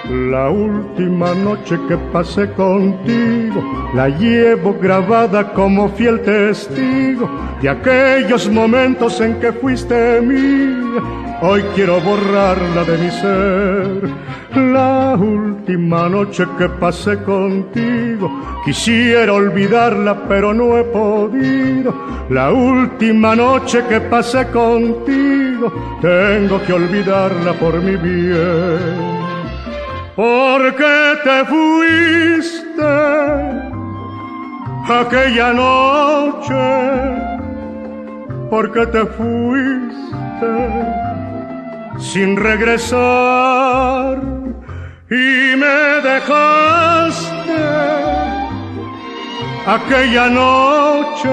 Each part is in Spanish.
La última noche que pasé contigo la llevo grabada como fiel testigo de aquellos momentos en que fuiste mía. Hoy quiero borrarla de mi ser. La última noche que pasé contigo quisiera olvidarla pero no he podido. La última noche que pasé contigo tengo que olvidarla por mi bien. ¿Por qué te fuiste aquella noche? ¿Por qué te fuiste sin regresar y me dejaste aquella noche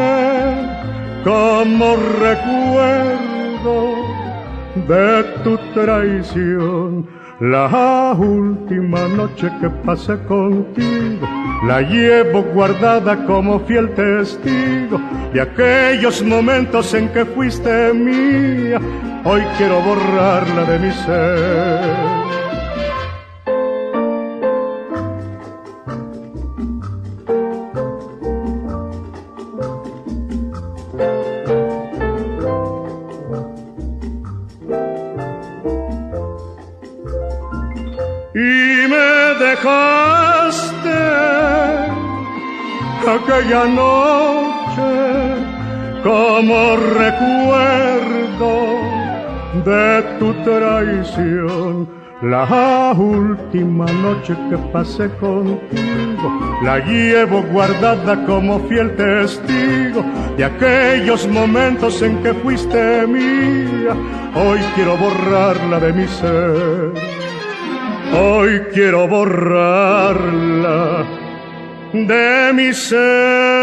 como recuerdo de tu traición? La última noche que pasé contigo la llevo guardada como fiel testigo de aquellos momentos en que fuiste mía. Hoy quiero borrarla de mi ser. Y me dejaste aquella noche como recuerdo de tu traición. La última noche que pasé contigo la llevo guardada como fiel testigo de aquellos momentos en que fuiste mía. Hoy quiero borrarla de mi ser. Hoy quiero borrarla de mi ser.